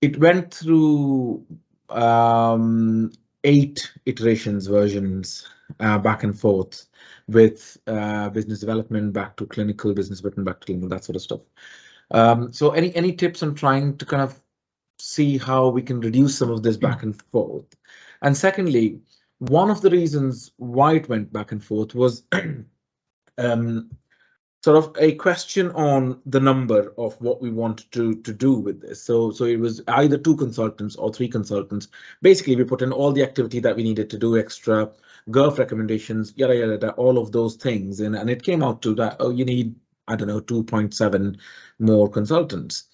it went through 8 iterations, versions, back and forth with business development back to clinical, business development back to clinical, that sort of stuff. So any tips on trying to kind of see how we can reduce some of this back and forth? And secondly, one of the reasons why it went back and forth was sort of a question on the number of what we want to do with this. So it was either 2 consultants or 3 consultants. Basically, we put in all the activity that we needed to do, extra GERF recommendations, yada yada, all of those things, and it came out to that, oh, you need, I don't know, 2.7 more consultants.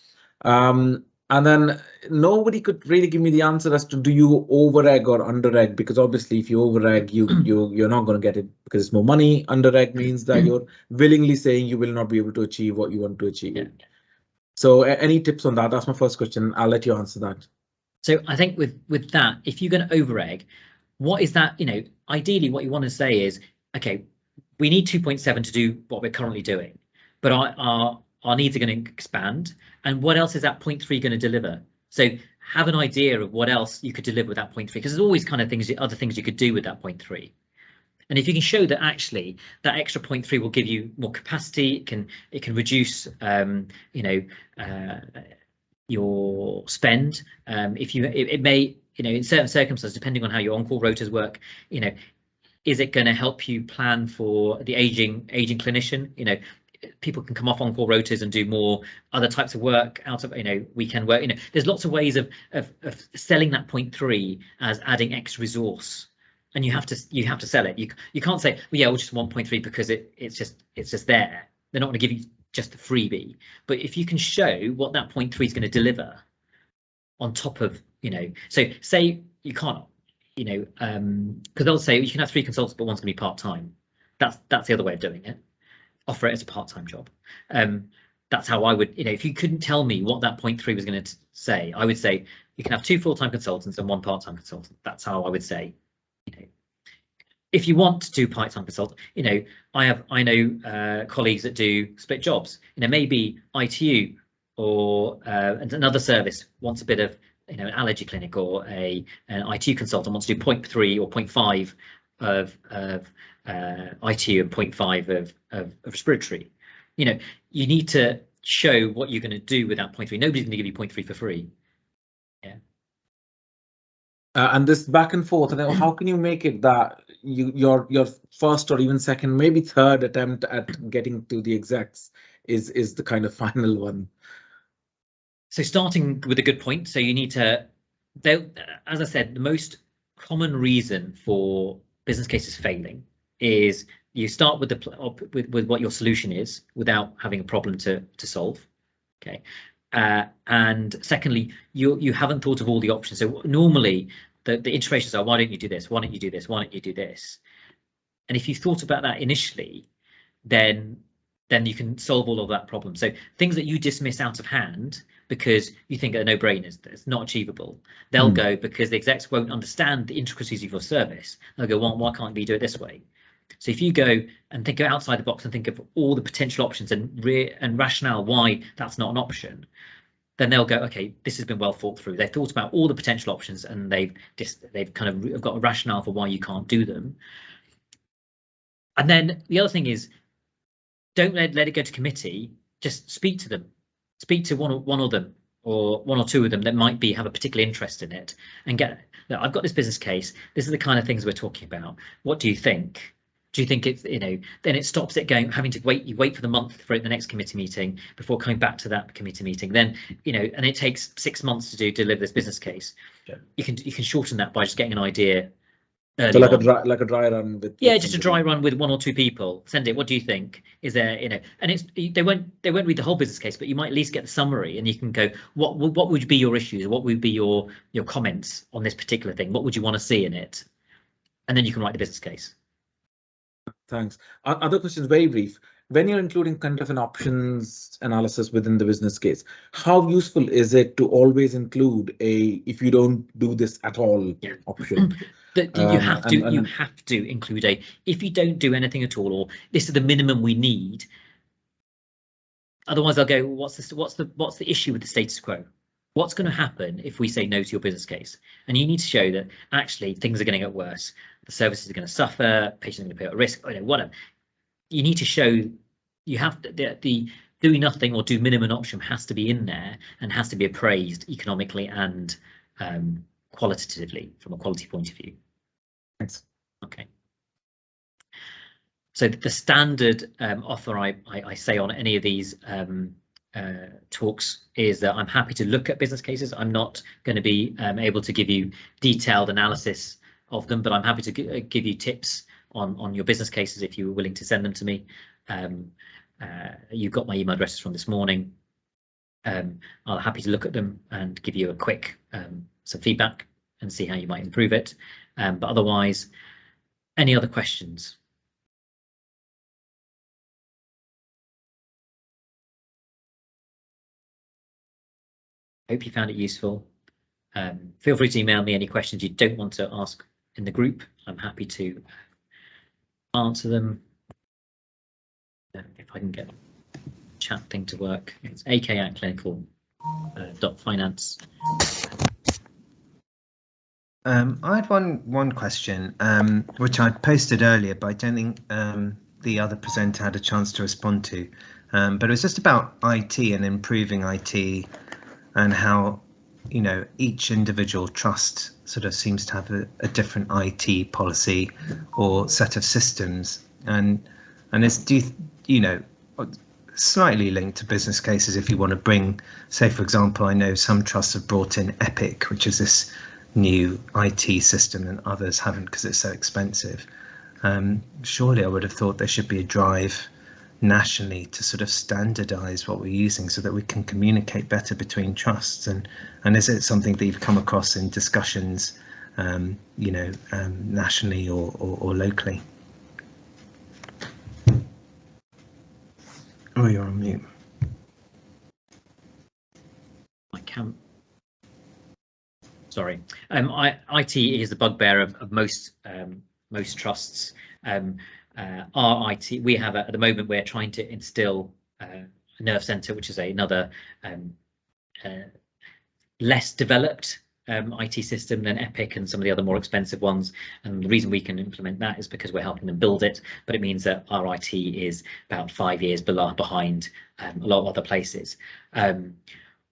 And then nobody could really give me the answer as to do you over egg or under egg, because obviously if you over egg, you're not going to get it because it's more money. Under egg means that you're willingly saying you will not be able to achieve what you want to achieve. Yeah. So any tips on that? That's my first question. I'll let you answer that. So I think with that, if you're going to over egg, what is that? Ideally what you want to say is, okay, we need 2.7 to do what we're currently doing, but our needs are going to expand. And what else is that 0.3 going to deliver? So have an idea of what else you could deliver with that 0.3, because there's always kind of other things you could do with that 0.3. And if you can show that actually that extra 0.3 will give you more capacity, it can reduce your spend. It may, in certain circumstances, depending on how your on-call rotas work, is it going to help you plan for the aging clinician? People can come off on-call rotas and do more other types of work out of weekend work. There's lots of ways of selling that 0.3 as adding extra resource, and you have to sell it. You can't say, well, yeah, we'll just 1.3 because it's just there. They're not going to give you just the freebie. But if you can show what that 0.3 is going to deliver on top of, so say you can't, because they'll say you can have 3 consultants, but one's going to be part-time. That's the other way of doing it. Offer it as a part-time job. That's how I would, if you couldn't tell me what that 0.3 was going to say, I would say you can have 2 full-time consultants and 1 part-time consultant. That's how I would say. If you want to do part-time consultant, I know colleagues that do split jobs. maybe ITU or another service wants a bit of an allergy clinic, or an ITU consultant wants to do 0.3 or 0.5 of ITU and 0.5 of respiratory. You need to show what you're going to do with that 0.3. Nobody's going to give you 0.3 for free. Yeah. And this back and forth, and how can you make it that your first or even second, maybe third attempt at getting to the execs is the kind of final one? So starting with a good point. So you need to, as I said, the most common reason for business cases failing is you start with with what your solution is without having a problem to solve. Okay. And secondly, you haven't thought of all the options. So normally the iterations are, why don't you do this? Why don't you do this? Why don't you do this? And if you thought about that initially, then you can solve all of that problem. So things that you dismiss out of hand because you think are no-brainers, it's not achievable, they'll go because the execs won't understand the intricacies of your service. They'll go, well, why can't we do it this way? So if you go and think outside the box and think of all the potential options and rationale why that's not an option, then they'll go, okay, this has been well thought through. They've thought about all the potential options and they've kind of got a rationale for why you can't do them. And then the other thing is, don't let it go to committee. Just speak to them. Speak to one of them or 1 or 2 of them that might have a particular interest in it, and get, look, I've got this business case. This is the kind of things we're talking about. What do you think? Do you think it's, then it stops it having to wait. You wait for the month for the next committee meeting before coming back to that committee meeting. Then, and it takes 6 months to deliver this business case. Yeah. You can shorten that by just getting an idea. So like a dry run with, just a dry run with 1 or 2 people. Send it. What do you think? Is there, and they won't read the whole business case, but you might at least get the summary, and you can go, what would be your issues? What would be your comments on this particular thing? What would you want to see in it? And then you can write the business case. Thanks. Other questions, very brief. When you're including kind of an options analysis within the business case, how useful is it to always include a if you don't do this at all option? You have to include a if you don't do anything at all, or this is the minimum we need. Otherwise, they'll go, what's the issue with the status quo? What's going to happen if we say no to your business case? And you need to show that actually things are going to get worse. The services are going to suffer. Patients are going to pay at risk. Whatever. You need to show you have to, the doing nothing or do minimum option has to be in there and has to be appraised economically and qualitatively from a quality point of view. Thanks. Okay. So the standard offer I say on any of these talks is that I'm happy to look at business cases. I'm not going to be able to give you detailed analysis of them, but I'm happy to give you tips on your business cases if you were willing to send them to me. You've got my email addresses from this morning. I'm happy to look at them and give you a quick some feedback and see how you might improve it. But otherwise, any other questions? Hope you found it useful. Feel free to email me any questions you don't want to ask in the group. I'm happy to answer them. If I can get the chat thing to work, it's ak@clinical.finance. I had one question, which I posted earlier, but I don't think the other presenter had a chance to respond to. But it was just about IT and improving IT and how, you know, each individual trust sort of seems to have a different IT policy or set of systems, and it's you know, slightly linked to business cases. If you want to bring, say for example, I know some trusts have brought in Epic, which is this new IT system, and others haven't because it's so expensive. Surely I would have thought there should be a drive nationally to sort of standardize what we're using so that we can communicate better between trusts, and is it something that you've come across in discussions, you know, nationally or locally? Oh, you're on mute. I can't. Sorry. IT is the bugbear of most trusts. Our IT, we have at the moment, we're trying to instill a nerve center, which is another less developed IT system than Epic and some of the other more expensive ones. And the reason we can implement that is because we're helping them build it. But it means that our IT is about 5 years behind a lot of other places.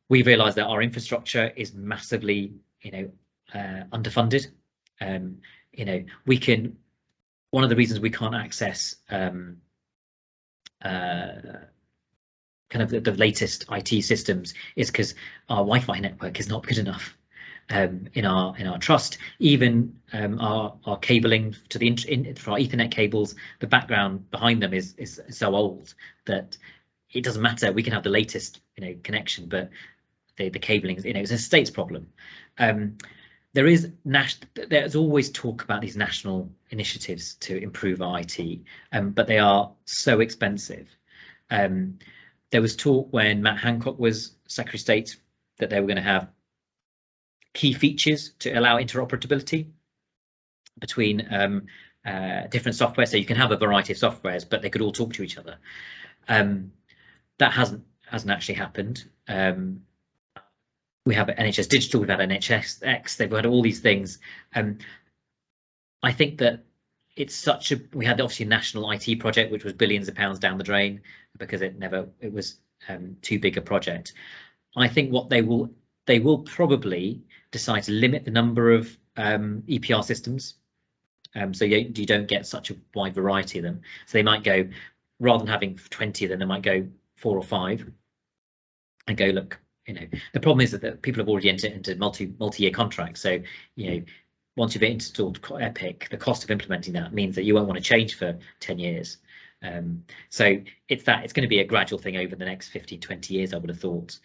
We realised that our infrastructure is massively, you know, underfunded. You know, we can. One of the reasons we can't access kind of the latest IT systems is because our Wi-Fi network is not good enough in our trust. Even our cabling to the for our Ethernet cables, the background behind them is so old that it doesn't matter. We can have the latest, you know, connection, but the cabling, you know, it's a state's problem. There's always talk about these national initiatives to improve our IT, but they are so expensive. There was talk when Matt Hancock was Secretary of State that they were going to have key features to allow interoperability between different software, so you can have a variety of softwares, but they could all talk to each other. That hasn't actually happened. We have NHS Digital, we've had NHS X, they've had all these things. I think that it's we had obviously a national IT project, which was billions of pounds down the drain because it was too big a project. I think what they will probably decide to limit the number of EPR systems, so you don't get such a wide variety of them. So they might go, rather than having 20 of them, they might go 4 or 5 and go, look, you know, the problem is that people have already entered into multi-year contracts. So, you know, once you've installed Epic, the cost of implementing that means that you won't want to change for 10 years. So it's going to be a gradual thing over the next 15, 20 years, I would have thought,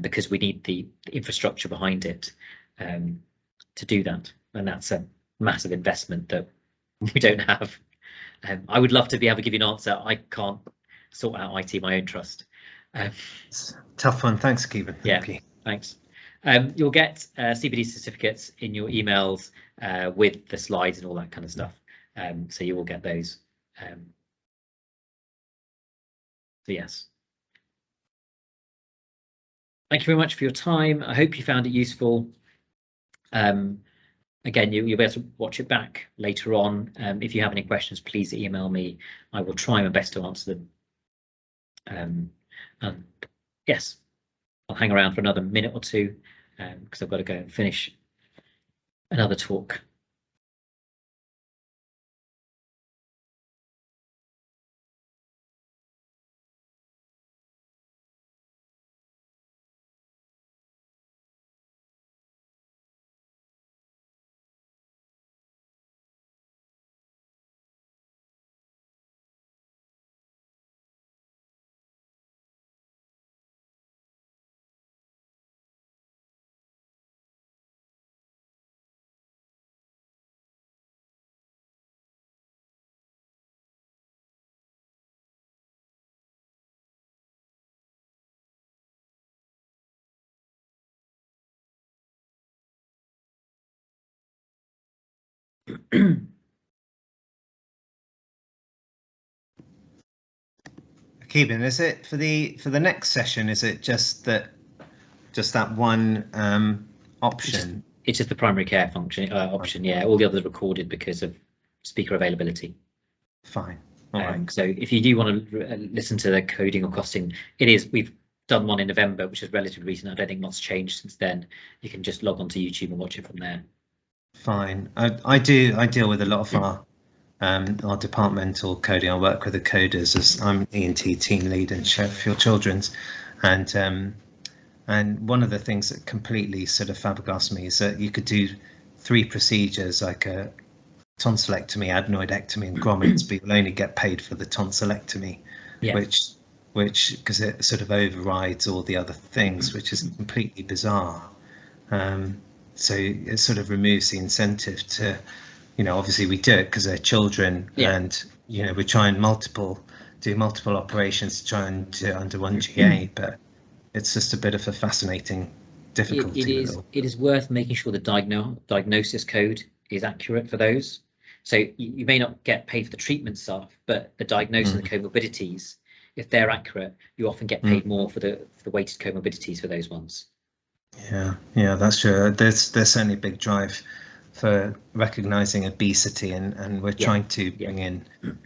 because we need the infrastructure behind it to do that. And that's a massive investment that we don't have. I would love to be able to give you an answer. I can't sort out IT my own trust. It's a tough one. Thanks, Keeban. Thank you. Thanks. You'll get CPD certificates in your emails with the slides and all that kind of stuff. So you will get those. So yes. Thank you very much for your time. I hope you found it useful. Again, you'll be able to watch it back later on. If you have any questions, please email me. I will try my best to answer them. Yes, I'll hang around for another minute or two because I've got to go and finish another talk. Keeban, is it for the next session? Is it just that one option? It's just the primary care function option. Yeah, all the others are recorded because of speaker availability. Fine. All right. So if you do want to listen to the coding or costing, we've done one in November, which is relatively recent. I don't think much changed since then. You can just log onto YouTube and watch it from there. Fine. I deal with a lot of our departmental coding. I work with the coders as I'm ENT team lead in Sheffield Children's, and one of the things that completely sort of flabbergasted me is that you could do 3 procedures like a tonsillectomy, adenoidectomy, and grommets, but you'll only get paid for the tonsillectomy, which because it sort of overrides all the other things, which is completely bizarre. So it sort of removes the incentive to, obviously we do it because they're children, and we try and do multiple operations to try and do it under one GA, but it's just a bit of a fascinating difficulty. It is worth making sure the diagnosis code is accurate for those. So you may not get paid for the treatment stuff, but the diagnosis of the comorbidities, if they're accurate, you often get paid more for the weighted comorbidities for those ones. Yeah, that's true. There's certainly a big drive for recognizing obesity, and we're trying to bring in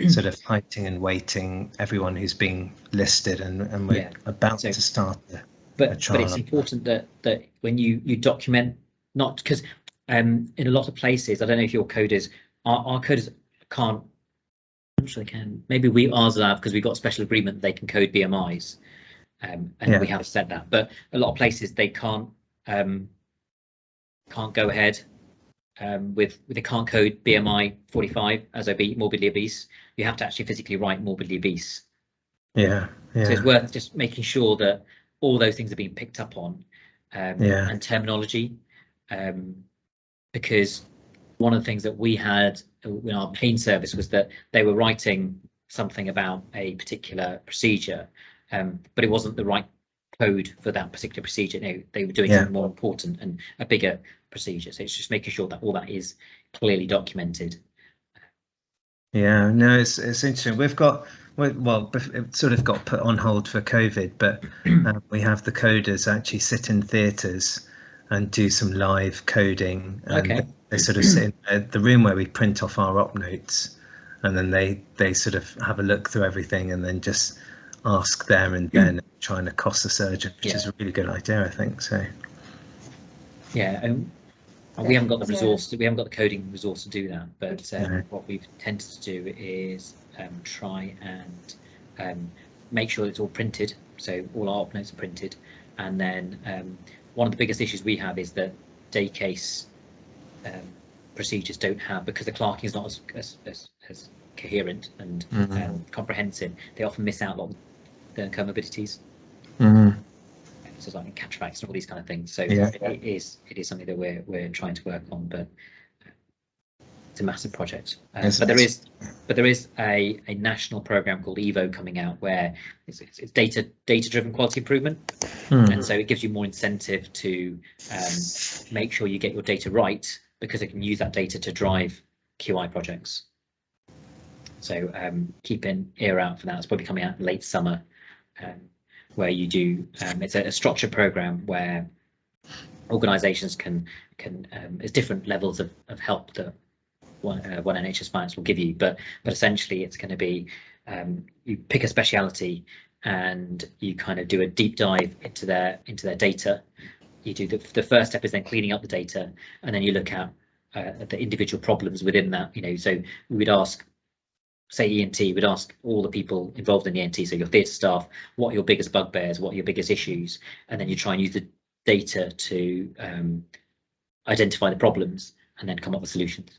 sort of heighting and weighting everyone who's being listed, and we're about to start a trial. But it's important that when you document, not because in a lot of places, I don't know if your coders, our coders can't. I'm sure they can. Maybe ours have, because we've got a special agreement that they can code BMIs, and we have said that. But a lot of places they can't go ahead they can't code BMI 45 as morbidly obese. You have to actually physically write morbidly obese. So it's worth just making sure that all those things are being picked up on, and terminology, because one of the things that we had in our pain service was that they were writing something about a particular procedure, but it wasn't the right code for that particular procedure. No, they were doing something more important and a bigger procedure. So it's just making sure that all that is clearly documented. No, it's interesting. It sort of got put on hold for COVID, but we have the coders actually sit in theatres and do some live coding. And they sort of sit in the room where we print off our op notes, and then they sort of have a look through everything and then just ask there and then trying to cost the surgeon, which is a really good idea, I think. So we haven't got the resource, we haven't got the coding resource to do that, but what we've tended to do is try and make sure it's all printed, so all our op notes are printed. And then one of the biggest issues we have is that day case procedures don't have, because the clerking is not as coherent and comprehensive, they often miss out on the comorbidities. So like cataracts and all these kind of things. So it is something that we're trying to work on, but it's a massive project. Yes, but there is a national program called Evo coming out where it's data driven quality improvement, and so it gives you more incentive to make sure you get your data right, because it can use that data to drive QI projects. So keep an ear out for that. It's probably coming out in late summer, where you do it's a structured program where organizations can there's different levels of help that one NHS Finance will give you, but essentially it's going to be you pick a speciality and you kind of do a deep dive into their data. You do the first step is then cleaning up the data, and then you look at the individual problems within that. So we would ask, say ENT, we'd ask all the people involved in the ENT, so your theatre staff, what are your biggest bugbears, what are your biggest issues, and then you try and use the data to identify the problems and then come up with solutions.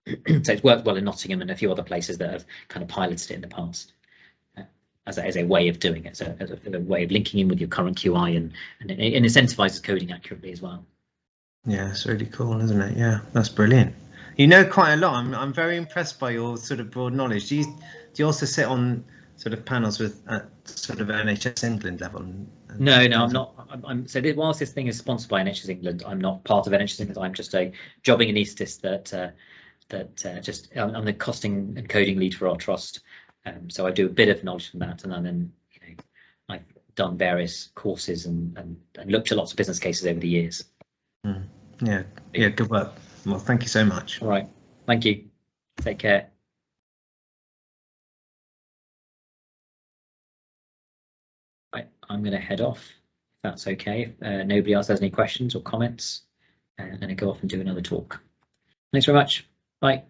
So it's worked well in Nottingham and a few other places that have kind of piloted it in the past as a way of doing it, so as a way of linking in with your current QI and it incentivizes coding accurately as well. Yeah, it's really cool, isn't it? Yeah, that's brilliant. You know quite a lot. I'm very impressed by your sort of broad knowledge. Do you also sit on sort of panels with sort of NHS England level? No, I'm not. So whilst this thing is sponsored by NHS England, I'm not part of NHS England. I'm just a jobbing anaesthetist I'm the costing and coding lead for our trust. So I do a bit of knowledge from that, and then I've done various courses and looked at lots of business cases over the years. Yeah, good work. Well, thank you so much. All right, thank you. Take care. Right, I'm going to head off, if that's okay. If nobody else has any questions or comments, and then I go off and do another talk. Thanks very much. Bye.